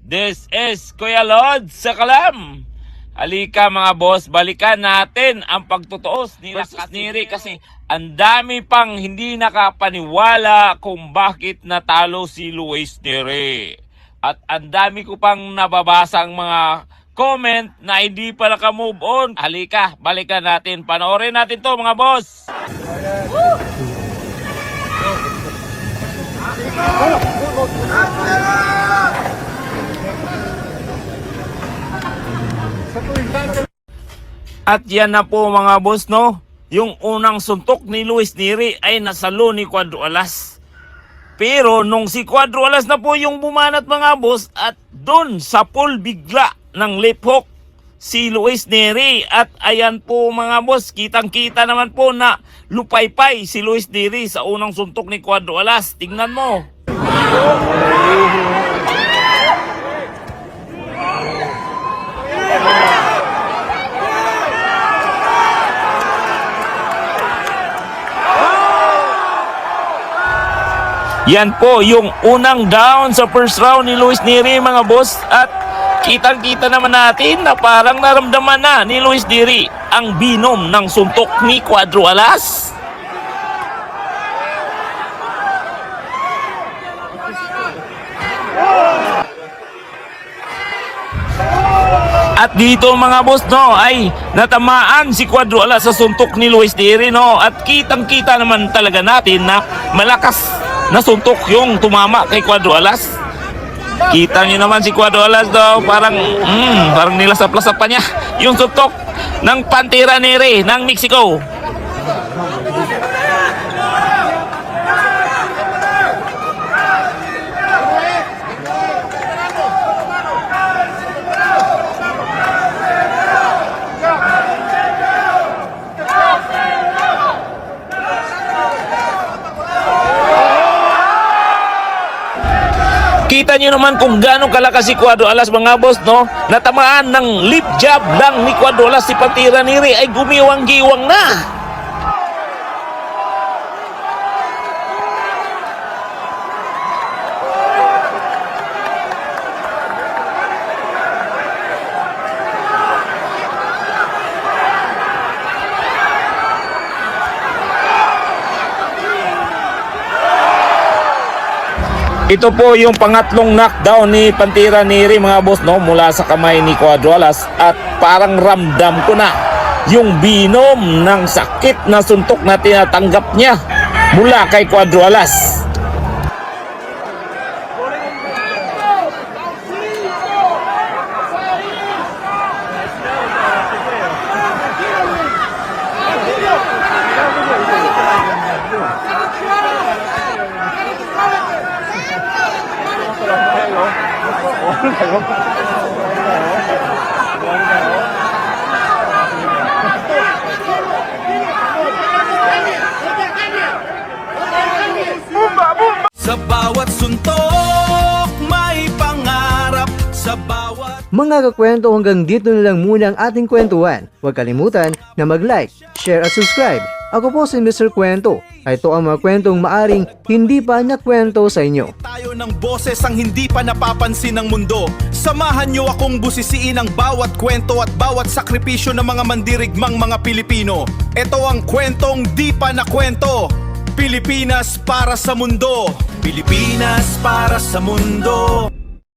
This is Kuya Lod sa Kalam. Halika mga boss, balikan natin ang pagtutuos ni Neri kasi ang dami pang hindi nakapaniwala kung bakit natalo si Luis Neri. At ang dami ko pang nababasang mga comment na hindi pa naka-move on. Halika, balikan natin. Panoorin natin to mga boss. At yan na po mga boss, no? Yung unang suntok ni Luis Neri ay nasalo ni Cuadro Alas. Pero nung si Cuadro Alas na po yung bumanat mga boss, at doon sa pool bigla ng left hook si Luis Neri. At ayan po mga boss, kitang-kita naman po na lupaypay si Luis Neri sa unang suntok ni Cuadro Alas. Tingnan mo. Yan po yung unang down sa first round ni Luis Neri mga boss. At kitang-kita naman natin na parang naramdaman na ni Luis Neri ang binom ng suntok ni Cuadro Alas. At dito mga boss, no, ay natamaan si Cuadro Alas sa suntok ni Luis Neri, no. At kitang-kita naman talaga natin na malakas na suntok yung tumama kay Cuadro Alas. Kita nyo naman si Cuadro Alas daw, parang nilasap-lasap pa niya yung suntok ng Pantera Neri ng Mexico. Kita nyo naman kung gano'ng kalakas si Cuadro Alas mga boss, no? Natamaan ng lip jab lang ni Cuadro Alas, si Pantera Neri ay gumiwang-giwang na. Ito po yung pangatlong knockdown ni Pantera Neri mga boss, no, mula sa kamay ni Cuadro Alas. At parang ramdam ko na yung binom ng sakit na suntok na tinatanggap niya mula kay Cuadro Alas. Sa bawat suntok may pangarap, sa bawat... Mga kakwento, hanggang dito na lang muna ang ating kwentuhan. Huwag kalimutan na mag-like, share at subscribe. Ako po si Mr. Kwento. Ito ang mga kwentong maaring hindi pa nakwento sa inyo. Tayo ng boses ang hindi pa napapansin ng mundo. Samahan nyo akong busisiin ang bawat kwento at bawat sakripisyo ng mga mandirigmang mga Pilipino. Ito ang kwentong di pa nakwento. Pilipinas para sa mundo. Pilipinas para sa mundo.